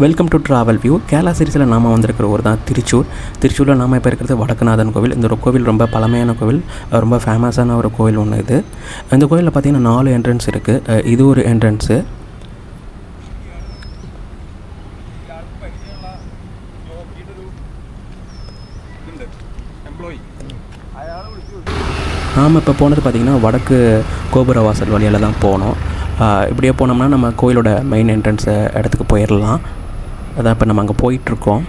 Welcome to travel view. Kerala சீரிஸில் நாம் வந்திருக்கிற ஊர் தான் திருச்சூர். திருச்சூரில் நாம் இப்போ இருக்கிறது வடக்குநாதன் கோவில். இந்த ஒரு கோவில் ரொம்ப பழமையான கோவில், ரொம்ப ஃபேமஸான ஒரு கோவில் ஒன்று இது. இந்த கோவிலில் பார்த்திங்கன்னா 4 என்ட்ரன்ஸ் இருக்குது. இது ஒரு என்ட்ரன்ஸு. நாம் இப்போ போனது பார்த்திங்கன்னா வடக்கு கோபுர வாசல் வழியால் தான் போனோம். இப்படியே போனோம்னா நம்ம கோயிலோட மெயின் என்ட்ரன்ஸ் இடத்துக்கு போயிடலாம். அதான் இப்போ நம்ம அங்கே போயிட்டுருக்கோம்.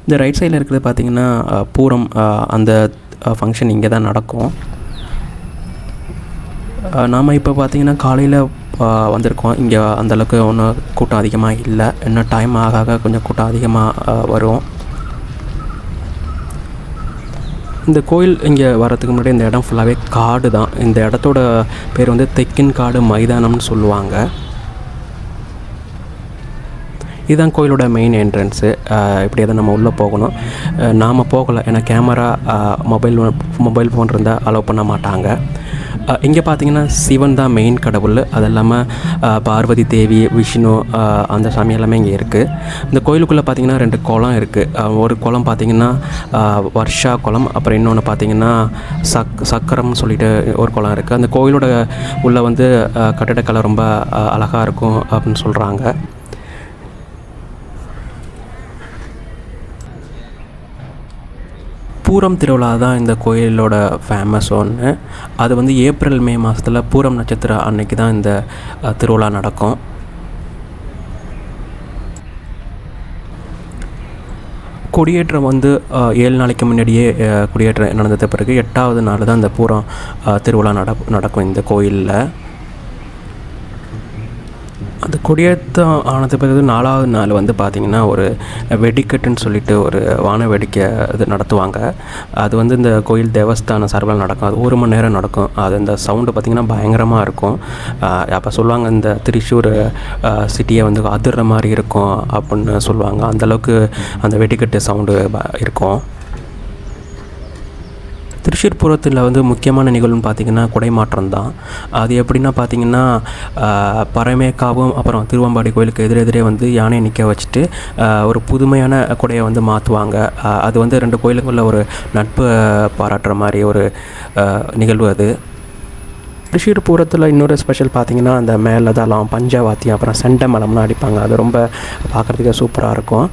இந்த ரைட் சைடில் இருக்கிறது பார்த்திங்கன்னா பூரம், அந்த ஃபங்க்ஷன் இங்கே தான் நடக்கும். நாம் இப்போ பார்த்திங்கன்னா காலையில் வந்திருக்கோம். இங்கே அந்தளவுக்கு ஒன்றும் கூட்டம் அதிகமாக இல்லை. இன்னும் டைம் ஆக கொஞ்சம் கூட்டம் அதிகமாக வரும். இந்த கோயில் இங்கே வர்றதுக்கு முன்னாடி இந்த இடம் ஃபுல்லாகவே காடு தான். இந்த இடத்தோட பேர் வந்து தெக்கின் காடு மைதானம்னு சொல்லுவாங்க. இதுதான் கோயிலோட மெயின் என்ட்ரன்ஸு. இப்படியே தான் நம்ம உள்ளே போகணும். நாம் போகலை, ஏன்னா கேமரா மொபைல் ஃபோன் இருந்தால் அலோவ் பண்ண மாட்டாங்க. இங்கே பார்த்திங்கன்னா சிவன் தான் மெயின் கடவுள். அது இல்லாமல் பார்வதி தேவி, விஷ்ணு, அந்த சாமி எல்லாமே இங்கே இருக்குது. இந்த கோயிலுக்குள்ளே பார்த்திங்கன்னா 2 குளம் இருக்குது. ஒரு குளம் பார்த்திங்கன்னா வர்ஷா குளம், அப்புறம் இன்னொன்று பார்த்திங்கன்னா சக்கரம்னு சொல்லிட்டு ஒரு குளம் இருக்குது. அந்த கோயிலோட உள்ளே வந்து கட்டடக்கலை ரொம்ப அழகாக இருக்கும் அப்படின்னு சொல்கிறாங்க. பூரம் திருவிழா தான் இந்த கோயிலோட ஃபேமஸ் ஒன்று. அது வந்து ஏப்ரல் மே மாதத்தில் பூரம் நட்சத்திரம் அன்னைக்கு தான் இந்த திருவிழா நடக்கும். கொடியேற்றம் வந்து 7 நாளைக்கு முன்னாடியே கொடியேற்றம் நடந்தது. பிறகு 8வது நாள் தான் இந்த பூரம் திருவிழா நடக்கும் இந்த கோயிலில். அந்த கொடியேற்றம் ஆனது பிறகு 4வது நாள் வந்து பார்த்திங்கன்னா ஒரு வெடிக்கட்டுன்னு சொல்லிட்டு ஒரு வான வேடிக்கை இது நடத்துவாங்க. அது வந்து இந்த கோயில் தேவஸ்தான சார்பில் நடக்கும். அது 1 மணி நேரம் நடக்கும். அது இந்த சவுண்டு பார்த்திங்கன்னா பயங்கரமாக இருக்கும். அப்போ சொல்லுவாங்க இந்த திருச்சூர் சிட்டியை வந்து அதிர்ற மாதிரி இருக்கும் அப்படின்னு சொல்லுவாங்க. அந்தளவுக்கு அந்த வெடிக்கட்டு சவுண்டு இருக்கும். திருச்சூர் புறத்தில் வந்து முக்கியமான நிகழ்வுன்னு பார்த்திங்கன்னா குடைமாற்றம் தான். அது எப்படின்னா பார்த்திங்கன்னா பரமேக்காவும் அப்புறம் திருவம்பாடி கோயிலுக்கு எதிரெதிரே வந்து யானையை நிற்க வச்சுட்டு ஒரு புதுமையான குடையை வந்து மாற்றுவாங்க. அது வந்து 2 கோயிலுக்குள்ள ஒரு நட்பு பாராட்டுற மாதிரி ஒரு நிகழ்வு அது. திருச்சூர் பூரத்தில் இன்னொரு ஸ்பெஷல் பார்த்திங்கன்னா அந்த மேலே தான் பஞ்சவாத்தியம், அப்புறம் செண்டை மலம்லாம் அடிப்பாங்க. அது ரொம்ப பார்க்குறதுக்கு சூப்பராக இருக்கும்.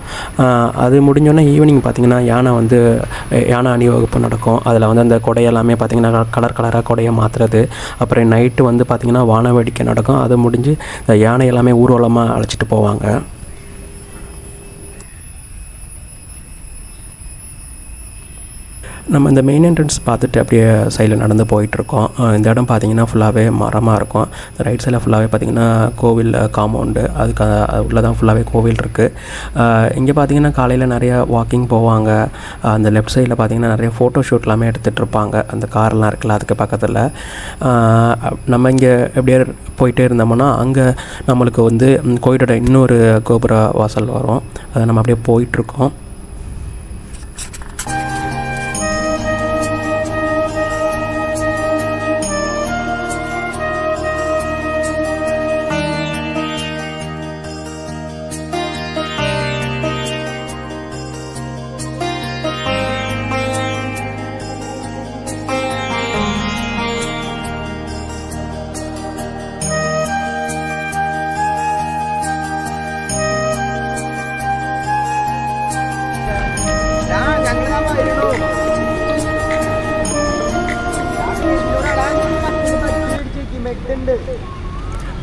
அது முடிஞ்சோடனே ஈவினிங் பார்த்திங்கன்னா யானை அணிவகுப்பு நடக்கும். அதில் வந்து அந்த கொடையெல்லாமே பார்த்திங்கன்னா கலராக கொடையை மாற்றுறது. அப்புறம் நைட்டு வந்து பார்த்திங்கன்னா வான வேடிக்கை நடக்கும். அது முடிஞ்சு இந்த யானை எல்லாமே ஊர்வலமாக அழைச்சிட்டு போவாங்க. நம்ம இந்த மெயின் என்ட்ரன்ஸ் பார்த்துட்டு அப்படியே சைடில் நடந்து போயிட்டுருக்கோம். இந்த இடம் பார்த்திங்கன்னா ஃபுல்லாகவே மரமாக இருக்கும். இந்த ரைட் சைடில் ஃபுல்லாகவே பார்த்திங்கன்னா கோவில் காம்பவுண்டு, அதுக்கு உள்ளே தான் ஃபுல்லாகவே கோவில் இருக்குது. இங்கே பார்த்திங்கன்னா காலையில் நிறையா வாக்கிங் போவாங்க. அந்த லெஃப்ட் சைடில் பார்த்திங்கன்னா நிறைய ஃபோட்டோ ஷூட் எல்லாமே எடுத்துகிட்டு இருப்பாங்க. அந்த கார்லாம் இருக்குல்ல அதுக்கு பக்கத்தில். நம்ம இங்கே எப்படியே போயிட்டே இருந்தோம்னா அங்கே நம்மளுக்கு வந்து கோயிலோட இன்னொரு கோபுர வாசல் வரும். அதை நம்ம அப்படியே போயிட்டுருக்கோம்.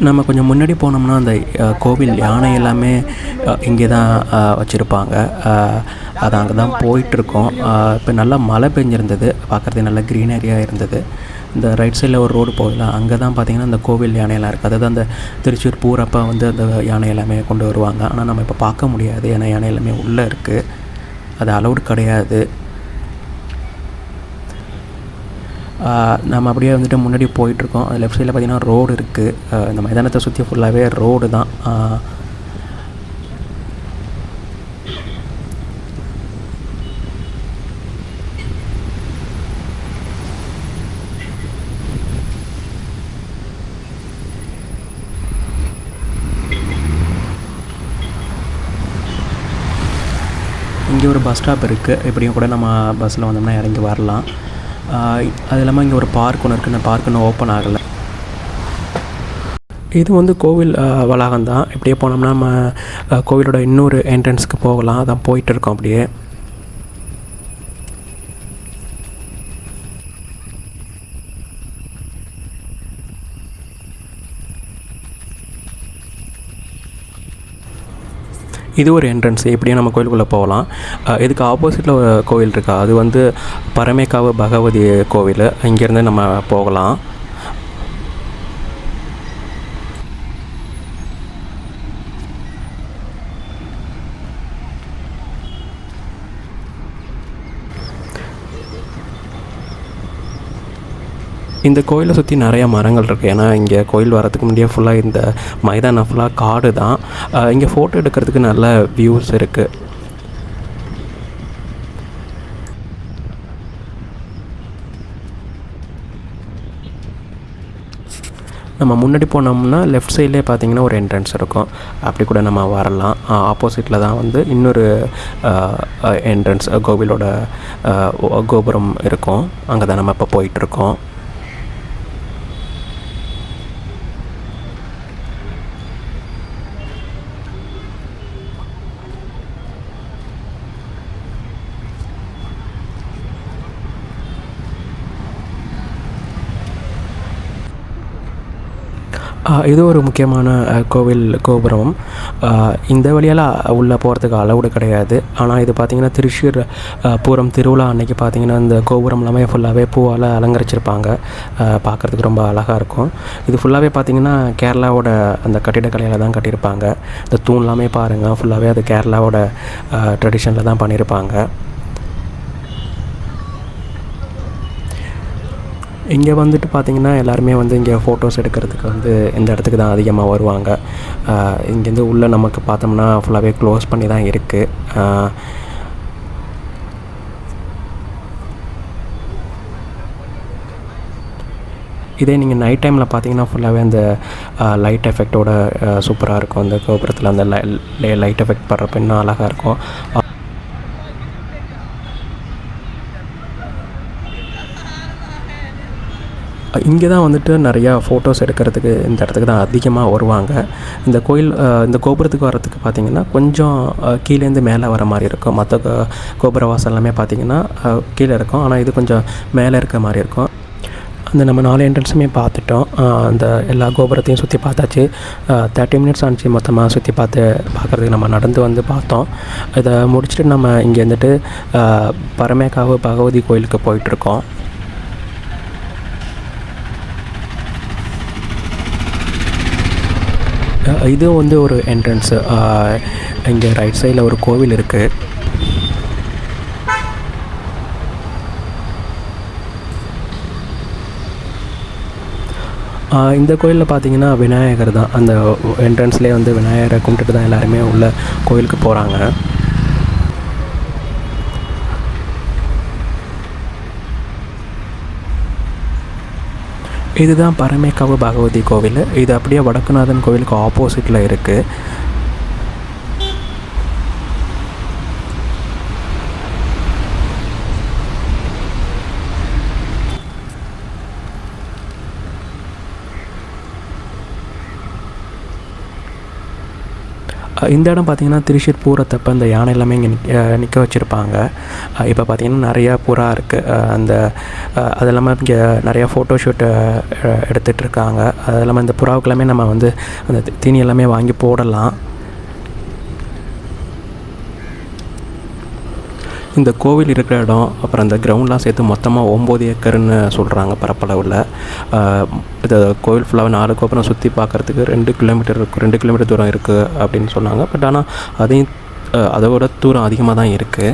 நம்ம கொஞ்சம் முன்னாடி போனோம்னா அந்த கோவில் யானை எல்லாமே இங்கே தான் வச்சுருப்பாங்க. அது அங்கே தான் போயிட்டுருக்கோம். இப்போ நல்லா மழை பெஞ்சிருந்தது, பார்க்குறதுக்கு நல்லா க்ரீனரியாக இருந்தது. இந்த ரைட் சைடில் ஒரு ரோடு போகலாம், அங்கே தான் பார்த்திங்கன்னா அந்த கோவில் யானையெல்லாம் இருக்குது. அதாவது அந்த திருச்சூர் பூரப்போ வந்து அந்த யானை எல்லாமே கொண்டு வருவாங்க. ஆனால் நம்ம இப்போ பார்க்க முடியாது, ஏன்னா யானை எல்லாமே உள்ளே இருக்குது, அது அலௌடு கிடையாது. நம்ம அப்படியே வந்துட்டு முன்னாடி போயிட்டுருக்கோம். அது லெஃப்ட் சைடில் பார்த்திங்கன்னா ரோடு இருக்குது. இந்த மைதானத்தை சுற்றி ஃபுல்லாகவே ரோடு தான். இங்கே ஒரு பஸ் ஸ்டாப் இருக்குது, எப்படியும் கூட நம்ம பஸ்ஸில் வந்தோம்னா இறங்கி வரலாம். அது இல்லாமல் இங்கே ஒரு பார்க் ஒன்று இருக்குது, இந்த பார்க் இன்னும் ஓப்பன் ஆகலை. இது வந்து கோவில் வளாகம் தான். இப்படியே போனோம்னா நம்ம கோவிலோட இன்னொரு என்ட்ரன்ஸ்க்கு போகலாம். அதான் போயிட்டு இருக்கோம் அப்படியே. இது ஒரு என்ட்ரன்ஸ். இப்படியே நம்ம கோயிலுக்குள்ளே போகலாம். இதுக்கு ஆப்போசிட்டில் ஒரு கோவில் இருக்கா, அது வந்து பரமேக்காவு பகவதி கோவில். இங்கேருந்து நம்ம போகலாம். இந்த கோயிலை சுற்றி நிறையா மரங்கள் இருக்குது. ஏன்னா இங்கே கோயில் வரதுக்கு முன்னாடியே ஃபுல்லாக இந்த மைதானம் ஃபுல்லாக காடு தான். இங்கே ஃபோட்டோ எடுக்கிறதுக்கு நல்ல வியூஸ் இருக்குது. நம்ம முன்னாடி போனோம்னா லெஃப்ட் சைட்லேயே பார்த்தீங்கன்னா ஒரு என்ட்ரன்ஸ் இருக்கும். அப்படி கூட நம்ம வரலாம். ஆப்போசிட்டில் தான் வந்து இன்னொரு என்ட்ரன்ஸ் கோவிலோட கோபுரம் இருக்கும். அங்கே தான் நம்ம இப்போ போயிட்டுருக்கோம். இது ஒரு முக்கியமான கோவில் கோபுரம். இந்த வழியால் உள்ளே போகிறதுக்கு அலவுடு கிடையாது. ஆனால் இது பார்த்திங்கன்னா திருச்சூர் பூரம் திருவிழா அன்றைக்கி பார்த்திங்கன்னா இந்த கோபுரம் எல்லாமே ஃபுல்லாகவே பூவால் அலங்கரிச்சிருப்பாங்க. பார்க்குறதுக்கு ரொம்ப அழகாக இருக்கும். இது ஃபுல்லாகவே பார்த்திங்கன்னா கேரளாவோட அந்த கட்டிடக்கலையில் தான் கட்டியிருப்பாங்க. இந்த தூண் எல்லாமே பாருங்கள், ஃபுல்லாகவே அது கேரளாவோட ட்ரெடிஷனில் தான் பண்ணியிருப்பாங்க. இங்கே வந்துட்டு பார்த்திங்கன்னா எல்லாருமே வந்து இங்கே ஃபோட்டோஸ் எடுக்கிறதுக்கு வந்து இந்த இடத்துக்கு தான் அதிகமாக வருவாங்க. இங்கேருந்து உள்ளே நமக்கு பார்த்தோம்னா ஃபுல்லாகவே க்ளோஸ் பண்ணி தான் இருக்குது. இதே நீங்கள் நைட் டைமில் பார்த்தீங்கன்னா ஃபுல்லாகவே அந்த லைட் எஃபெக்டோட சூப்பராக இருக்கும். அந்த கோபுரத்தில் அந்த லைட் எஃபெக்ட் படுறப்ப இன்னும் அழகாக இருக்கும். இங்கே தான் வந்துட்டு நிறையா ஃபோட்டோஸ் எடுக்கிறதுக்கு இந்த இடத்துக்கு தான் அதிகமாக வருவாங்க. இந்த கோயில் இந்த கோபுரத்துக்கு வர்றதுக்கு பார்த்திங்கன்னா கொஞ்சம் கீழேருந்து மேலே வர மாதிரி இருக்கும். மற்ற கோபுர வாசல் எல்லாமே பார்த்திங்கன்னா கீழே இருக்கும். ஆனால் இது கொஞ்சம் மேலே இருக்க மாதிரி இருக்கும். அந்த நம்ம 4 என்ட்ரன்ஸுமே பார்த்துட்டோம். அந்த எல்லா கோபுரத்தையும் சுற்றி பார்த்தாச்சு. 30 மினிட்ஸ் ஆச்சு மொத்தமாக சுற்றி பார்க்குறதுக்கு. நம்ம நடந்து வந்து பார்த்தோம். இதை முடிச்சுட்டு நம்ம இங்கே வந்துட்டு பரமேக்காவு பகவதி கோயிலுக்கு போயிட்டுருக்கோம். இது வந்து ஒரு என்ட்ரன்ஸு. இங்கே ரைட் சைடில் ஒரு கோவில் இருக்குது. இந்த கோயிலில் பார்த்தீங்கன்னா விநாயகர் தான். அந்த என்ட்ரன்ஸ்லேயே வந்து விநாயகரை கும்பிட்டுட்டு தான் எல்லாருமே உள்ள கோயிலுக்கு போகிறாங்க. இதுதான் பரமேக்காவு பகவதி கோவில். இது அப்படியே வடக்குநாதன் கோவிலுக்கு ஆப்போசிட்டில் இருக்குது. இந்த இடம் பார்த்திங்கன்னா திருச்சூர் பூரத்தப்போ அந்த யானை எல்லாமே இங்கே நிற்க வச்சுருப்பாங்க. இப்போ பார்த்திங்கன்னா நிறையா புறா இருக்குது. அது இல்லாமல் இங்கே நிறையா ஃபோட்டோஷூட் எடுத்துகிட்ருக்காங்க. அது இல்லாமல் இந்த புறாவுக்கெல்லாமே நம்ம வந்து அந்த தீனி எல்லாமே வாங்கி போடலாம். இந்த கோவில் இருக்கிற இடம் அப்புறம் அந்த கிரவுண்ட்லாம் சேர்த்து மொத்தமாக 9 ஏக்கர்னு சொல்கிறாங்க பரப்பளவில். இந்த கோவில் ஃபுல்லாக 4 கோபுரம் சுற்றி பார்க்குறதுக்கு 2 கிலோமீட்டர் தூரம் இருக்குது அப்படின்னு சொன்னாங்க. பட் ஆனால் அதோட தூரம் அதிகமாக தான் இருக்குது.